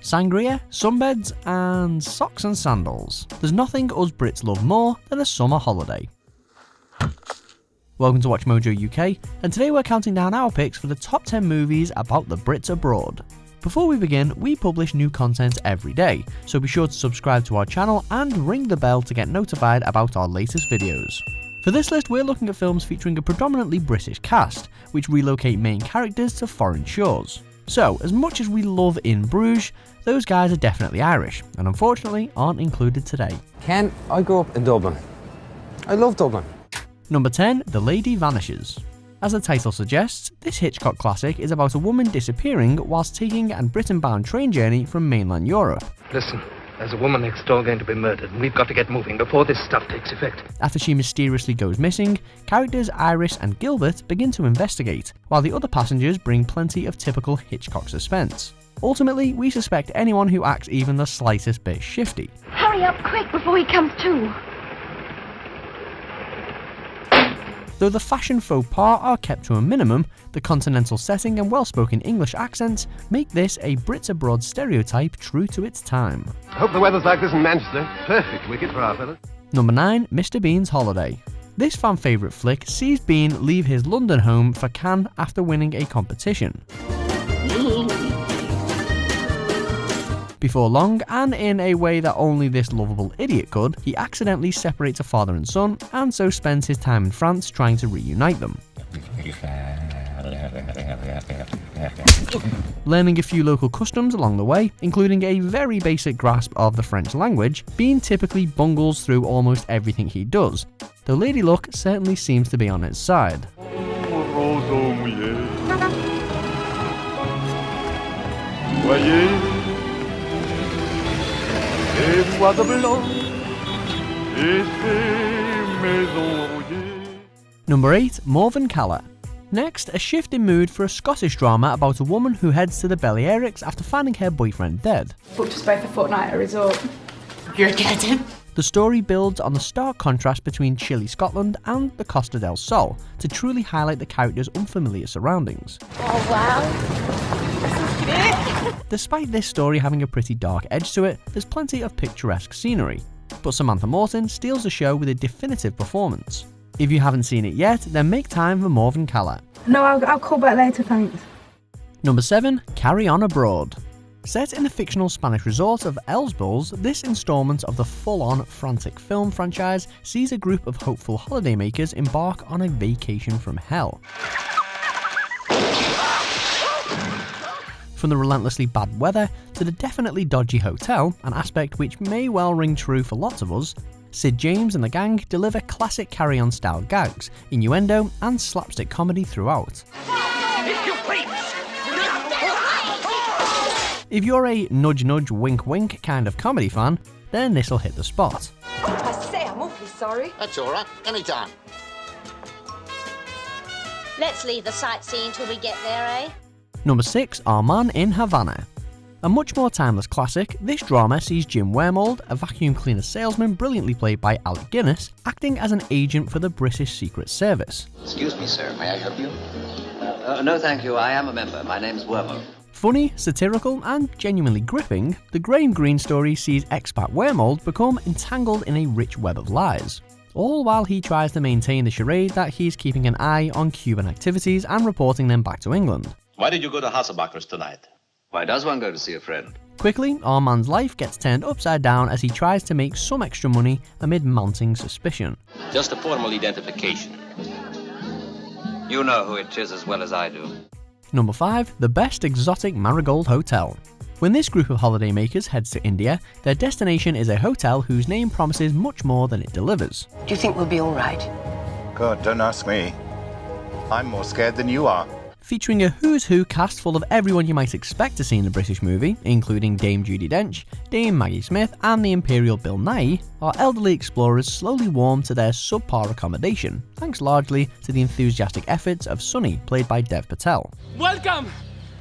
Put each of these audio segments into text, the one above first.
Sangria, sunbeds, and socks and sandals. There's nothing us Brits love more than a summer holiday. Welcome to Watch Mojo UK, and today we're counting down our picks for the top 10 movies about the Brits abroad. Before we begin, we publish new content every day, so be sure to subscribe to our channel and ring the bell to get notified about our latest videos. For this list, we're looking at films featuring a predominantly British cast, which relocate main characters to foreign shores. So, as much as we love In Bruges, those guys are definitely Irish, and unfortunately aren't included today. Ken, I grew up in Dublin. I love Dublin. Number 10, The Lady Vanishes. As the title suggests, this Hitchcock classic is about a woman disappearing whilst taking a Britain-bound train journey from mainland Europe. Listen, there's a woman next door going to be murdered, and we've got to get moving before this stuff takes effect. After she mysteriously goes missing, characters Iris and Gilbert begin to investigate, while the other passengers bring plenty of typical Hitchcock suspense. Ultimately, we suspect anyone who acts even the slightest bit shifty. Hurry up quick before he comes to. Though the fashion faux pas are kept to a minimum, the continental setting and well-spoken English accents make this a Brits abroad stereotype true to its time. I hope the weather's like this in Manchester. Perfect wicket for our fellas. Number 9, Mr. Bean's Holiday. This fan favourite flick sees Bean leave his London home for Cannes after winning a competition. Before long, and in a way that only this lovable idiot could, he accidentally separates a father and son, and so spends his time in France trying to reunite them. Learning a few local customs along the way, including a very basic grasp of the French language, Bean typically bungles through almost everything he does, though Lady Luck certainly seems to be on his side. Number 8, Morvern Callar. Next, a shift in mood for a Scottish drama about a woman who heads to the Balearics after finding her boyfriend dead. Booked us both a fortnight at a resort. You're kidding. The story builds on the stark contrast between chilly Scotland and the Costa del Sol to truly highlight the characters' unfamiliar surroundings. Oh wow, this is great. Despite this story having a pretty dark edge to it, there's plenty of picturesque scenery, but Samantha Morton steals the show with a definitive performance. If you haven't seen it yet, then make time for Morvern Callar. No, I'll call back later, thanks. Number 7, Carry On Abroad. Set in the fictional Spanish resort of Els Bulls, this installment of the full-on frantic film franchise sees a group of hopeful holidaymakers embark on a vacation from hell. From the relentlessly bad weather to the definitely dodgy hotel, an aspect which may well ring true for lots of us, Sid James and the gang deliver classic carry-on style gags, innuendo and slapstick comedy throughout. If you're a nudge nudge wink wink kind of comedy fan, then this'll hit the spot. I say, I'm awfully sorry. That's all right. Anytime. Let's leave the sightseeing till we get there, eh? Number 6, Our Man in Havana. A much more timeless classic, this drama sees Jim Wormold, a vacuum cleaner salesman brilliantly played by Alec Guinness, acting as an agent for the British Secret Service. Excuse me, sir. May I help you? No, thank you. I am a member. My name's Wormold. Funny, satirical, and genuinely gripping, the Graham Greene story sees expat Wormold become entangled in a rich web of lies, all while he tries to maintain the charade that he's keeping an eye on Cuban activities and reporting them back to England. Why did you go to Hasselbacher's tonight? Why does one go to see a friend? Quickly, our man's life gets turned upside down as he tries to make some extra money amid mounting suspicion. Just a formal identification. You know who it is as well as I do. Number 5, The Best Exotic Marigold Hotel. When this group of holidaymakers heads to India, their destination is a hotel whose name promises much more than it delivers. Do you think we'll be all right? God, don't ask me. I'm more scared than you are. Featuring a who's who cast full of everyone you might expect to see in a British movie, including Dame Judi Dench, Dame Maggie Smith and the Imperial Bill Nighy, our elderly explorers slowly warm to their subpar accommodation, thanks largely to the enthusiastic efforts of Sunny, played by Dev Patel. Welcome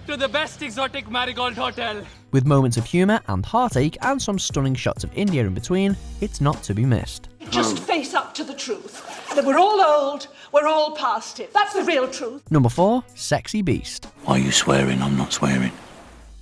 to the Best Exotic Marigold Hotel. With moments of humour and heartache and some stunning shots of India in between, it's not to be missed. Just face up to the truth. That we're all old, we're all past it. That's the real truth. Number 4, Sexy Beast. Why are you swearing? I'm not swearing.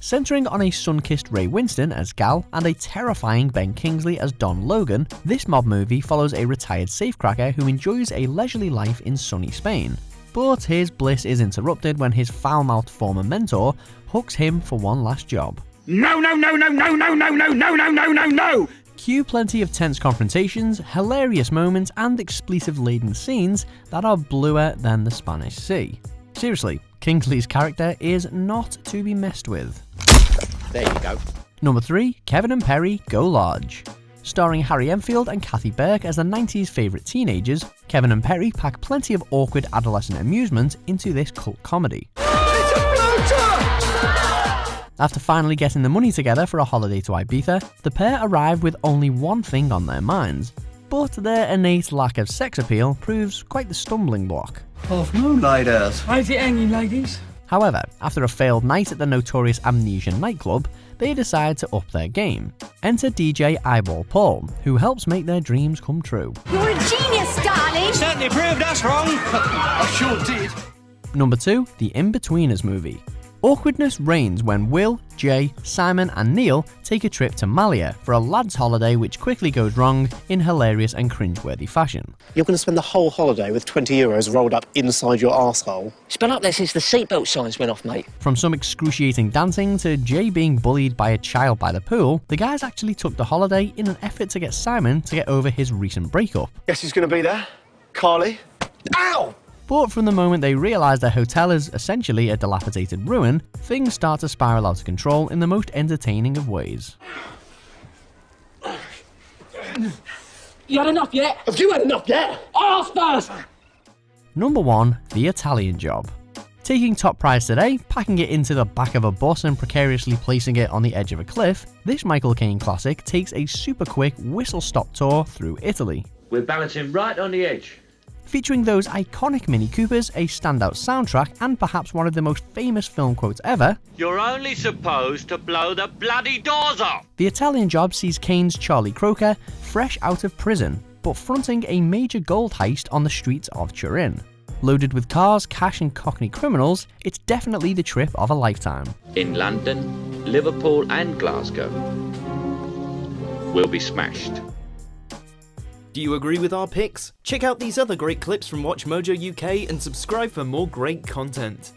Centering on a sun-kissed Ray Winston as Gal and a terrifying Ben Kingsley as Don Logan, this mob movie follows a retired safecracker who enjoys a leisurely life in sunny Spain. But his bliss is interrupted when his foul-mouthed former mentor hooks him for one last job. No, no, no, no, no, no, no, no, no, no, no, no, no! Cue plenty of tense confrontations, hilarious moments, and expletive-laden scenes that are bluer than the Spanish Sea. Seriously, Kingsley's character is not to be messed with. There you go. Number 3, Kevin and Perry Go Large. Starring Harry Enfield and Kathy Burke as the 90s favourite teenagers, Kevin and Perry pack plenty of awkward adolescent amusement into this cult comedy. After finally getting the money together for a holiday to Ibiza, the pair arrive with only one thing on their minds. But their innate lack of sex appeal proves quite the stumbling block. Half moon, ladies. How's it hanging, ladies? However, after a failed night at the notorious Amnesia nightclub, they decide to up their game. Enter DJ Eyeball Paul, who helps make their dreams come true. You're a genius, darling! Certainly proved us wrong. I sure did. Number 2, the Inbetweeners Movie. Awkwardness reigns when Will, Jay, Simon and Neil take a trip to Malia for a lad's holiday which quickly goes wrong in hilarious and cringeworthy fashion. You're going to spend the whole holiday with 20 euros rolled up inside your arsehole. It's been up there since the seatbelt signs went off, mate. From some excruciating dancing to Jay being bullied by a child by the pool, the guys actually took the holiday in an effort to get Simon to get over his recent breakup. Guess who's going to be there? Carly? Ow! But from the moment they realise their hotel is essentially a dilapidated ruin, things start to spiral out of control in the most entertaining of ways. You had enough yet? Have you had enough yet? Ask first! Number 1, The Italian Job. Taking top prize today, packing it into the back of a bus and precariously placing it on the edge of a cliff, this Michael Caine classic takes a super quick whistle-stop tour through Italy. We're balancing right on the edge. Featuring those iconic Mini Coopers, a standout soundtrack, and perhaps one of the most famous film quotes ever, You're only supposed to blow the bloody doors off! The Italian Job sees Caine's Charlie Croker fresh out of prison, but fronting a major gold heist on the streets of Turin. Loaded with cars, cash and cockney criminals, it's definitely the trip of a lifetime. In London, Liverpool and Glasgow, we'll be smashed. Do you agree with our picks? Check out these other great clips from WatchMojo UK and subscribe for more great content.